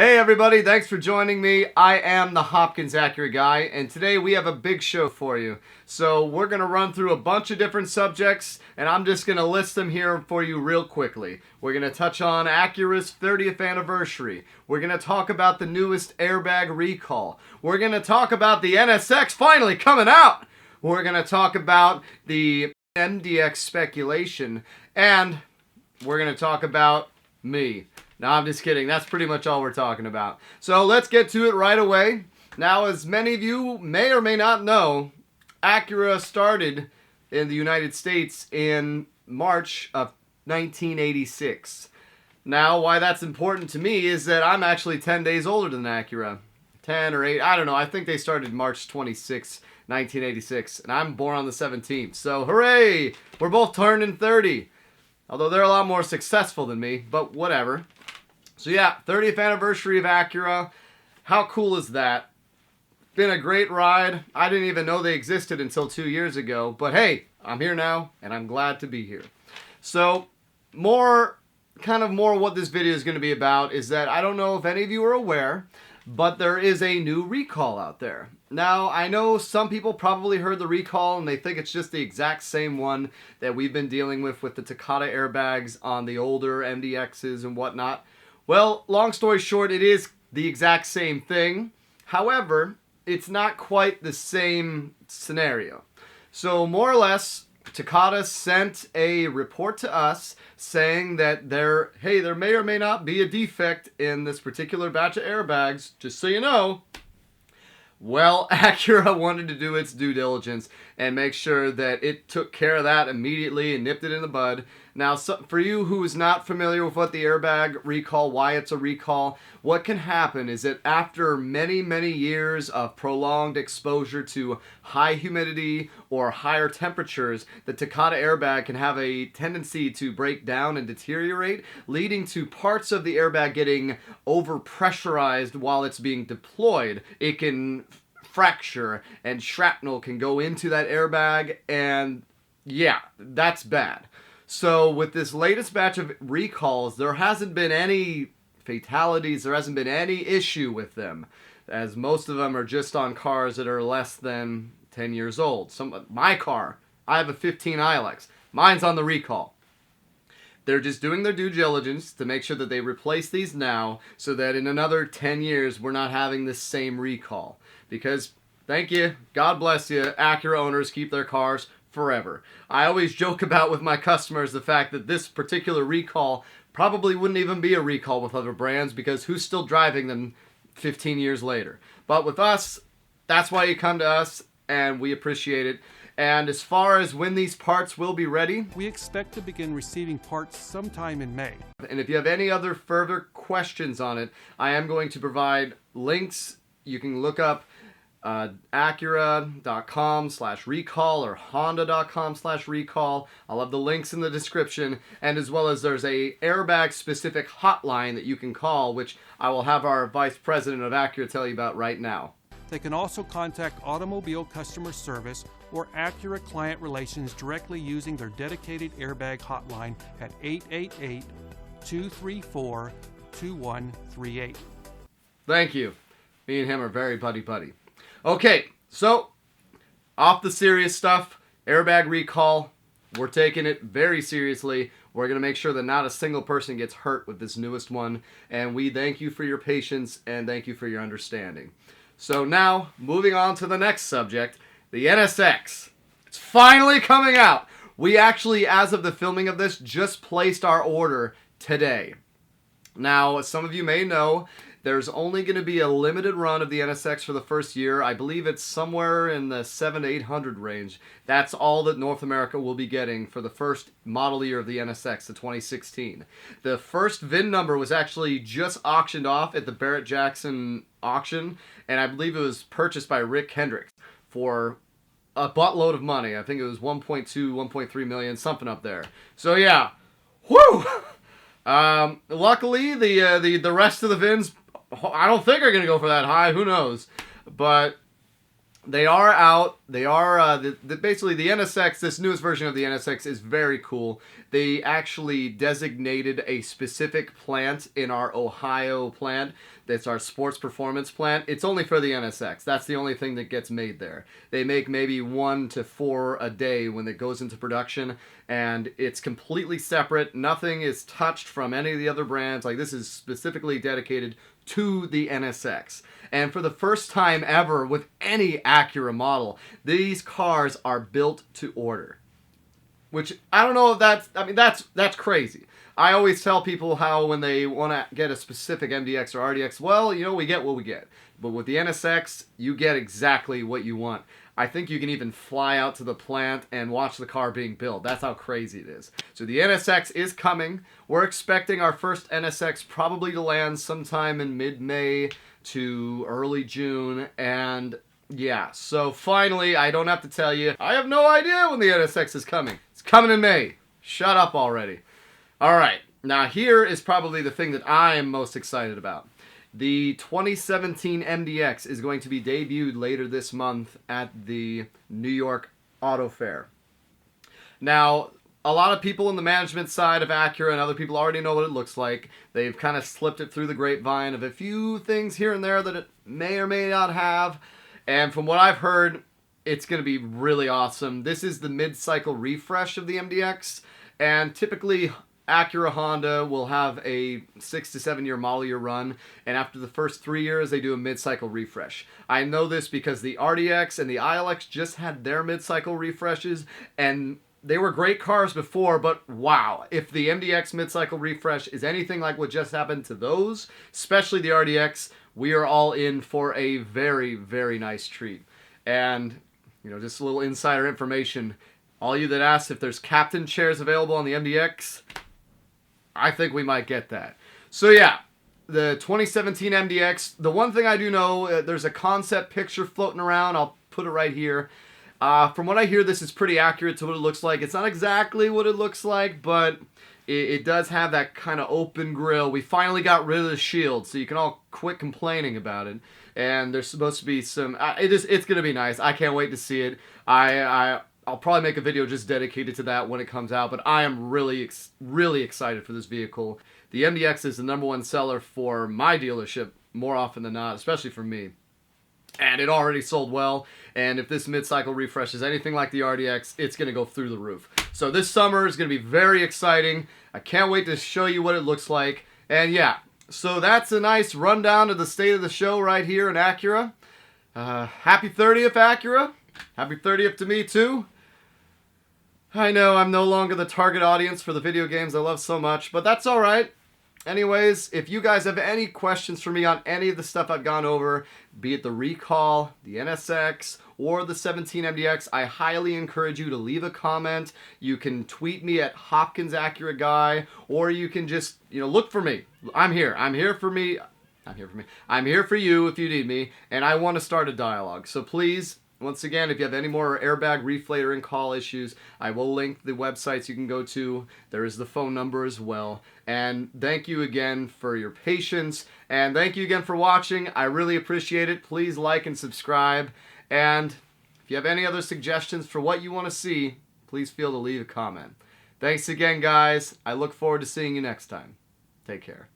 Hey everybody, thanks for joining me. I am the Hopkins Acura guy, and today we have a big show for you. So we're going to run through a bunch of different subjects, and I'm just going to list them here for you real quickly. We're going to touch on Acura's 30th anniversary. We're going to talk about the newest airbag recall. We're going to talk about the NSX finally coming out. We're going to talk about the MDX speculation, and we're going to talk about me. No, I'm just kidding. That's pretty much all we're talking about. So let's get to it right away. Now, as many of you may or may not know, Acura started in the United States in March of 1986. Now, why that's important to me is that I'm actually 10 days older than Acura. 10 or 8, I don't know. I think they started March 26, 1986, and I'm born on the 17th. So, hooray! We're both turning 30. Although they're a lot more successful than me, but whatever. So yeah, 30th anniversary of Acura. How cool is that? Been a great ride. I didn't even know they existed until 2 years ago. But hey, I'm here now, and I'm glad to be here. So, more what this video is going to be about is that I don't know if any of you are aware, but there is a new recall out there. Now, I know some people probably heard the recall and they think it's just the exact same one that we've been dealing with the Takata airbags on the older MDXs and whatnot. Well, long story short, it is the exact same thing. However, it's not quite the same scenario. So, more or less, Takata sent a report to us saying that there may or may not be a defect in this particular batch of airbags, just so you know. Well, Acura wanted to do its due diligence and make sure that it took care of that immediately and nipped it in the bud. Now, for you who is not familiar with what the airbag recall, why it's a recall, what can happen is that after many, many years of prolonged exposure to high humidity or higher temperatures, the Takata airbag can have a tendency to break down and deteriorate, leading to parts of the airbag getting overpressurized while it's being deployed. It can fracture and shrapnel can go into that airbag, and yeah, that's bad. So with this latest batch of recalls, there hasn't been any fatalities, there hasn't been any issue with them, as most of them are just on cars that are less than 10 years old. My car, I have a 15 ILX. Mine's on the recall. They're just doing their due diligence to make sure that they replace these now so that in another 10 years we're not having this same recall. Because, thank you, God bless you, Acura owners keep their cars forever. I always joke about with my customers the fact that this particular recall probably wouldn't even be a recall with other brands because who's still driving them 15 years later? But with us, that's why you come to us, and we appreciate it. And as far as when these parts will be ready, we expect to begin receiving parts sometime in May. And if you have any other further questions on it, I am going to provide links. You can look up Acura.com/recall or Honda.com/recall. I'll have the links in the description, and as well as there's a airbag specific hotline that you can call, which I will have our vice president of Acura tell you about right now. They can also contact Automobile Customer Service or Acura Client Relations directly using their dedicated airbag hotline at 888-234-2138. Thank you. Me and him are very buddy-buddy. Okay, so off the serious stuff, airbag recall, we're taking it very seriously. We're going to make sure that not a single person gets hurt with this newest one, and we thank you for your patience and thank you for your understanding. So now, moving on to the next subject, the NSX. It's finally coming out. We actually, as of the filming of this, just placed our order today. Now, as some of you may know, there's only going to be a limited run of the NSX for the first year. I believe it's somewhere in the 700 to 800 range. That's all that North America will be getting for the first model year of the NSX, the 2016. The first VIN number was actually just auctioned off at the Barrett-Jackson auction, and I believe it was purchased by Rick Hendricks for a buttload of money. I think it was 1.2, 1.3 million, something up there. So yeah, whew! Luckily, the rest of the VINs, I don't think are going to go for that high. Who knows? But they are out. They are basically the NSX. This newest version of the NSX is very cool. They actually designated a specific plant in our Ohio plant. That's our sports performance plant. It's only for the NSX. That's the only thing that gets made there. They make maybe 1 to 4 a day when it goes into production, and it's completely separate. Nothing is touched from any of the other brands. Like, this is specifically dedicated to the NSX. And for the first time ever with any Acura model, these cars are built to order. Which, I don't know if that's crazy. I always tell people how when they want to get a specific MDX or RDX, well, we get what we get. But with the NSX, you get exactly what you want. I think you can even fly out to the plant and watch the car being built. That's how crazy it is. So the NSX is coming. We're expecting our first NSX probably to land sometime in mid-May to early June. And yeah, so finally, I don't have to tell you, I have no idea when the NSX is coming. It's coming in May. Shut up already. All right, now here is probably the thing that I am most excited about. The 2017 MDX is going to be debuted later this month at the New York Auto Fair. Now, a lot of people in the management side of Acura and other people already know what it looks like. They've kind of slipped it through the grapevine of a few things here and there that it may or may not have. And from what I've heard, it's going to be really awesome. This is the mid-cycle refresh of the MDX, and typically Acura Honda will have a 6 to 7 year model year run, and after the first 3 years they do a mid-cycle refresh. I know this because the RDX and the ILX just had their mid-cycle refreshes, and they were great cars before, but wow, if the MDX mid-cycle refresh is anything like what just happened to those, especially the RDX, we are all in for a very, very nice treat. And, just a little insider information. All you that asked if there's captain chairs available on the MDX, I think we might get that. So yeah, the 2017 MDX, the one thing I do know, there's a concept picture floating around. I'll put it right here. From what I hear, this is pretty accurate to what it looks like. It's not exactly what it looks like, but it does have that kind of open grille. We finally got rid of the shield, so you can all quit complaining about it. And there's supposed to be some... it's going to be nice. I can't wait to see it. I'll probably make a video just dedicated to that when it comes out, but I am really excited for this vehicle. The MDX is the #1 seller for my dealership more often than not, especially for me. And it already sold well, and if this mid-cycle refresh is anything like the RDX, it's going to go through the roof. So this summer is going to be very exciting. I can't wait to show you what it looks like. And yeah, so that's a nice rundown of the state of the show right here in Acura. Happy 30th, Acura. Happy 30th to me, too. I know I'm no longer the target audience for the video games I love so much, but that's all right. Anyways, if you guys have any questions for me on any of the stuff I've gone over, be it the Recall, the NSX, or the 17 MDX, I highly encourage you to leave a comment. You can tweet me at Hopkins Acura Guy, or you can just, look for me. I'm here. I'm here for me. I'm here for you if you need me, and I want to start a dialogue. So please, once again, if you have any more airbag reflator and call issues, I will link the websites you can go to. There is the phone number as well. And thank you again for your patience. And thank you again for watching. I really appreciate it. Please like and subscribe. And if you have any other suggestions for what you want to see, please feel to leave a comment. Thanks again, guys. I look forward to seeing you next time. Take care.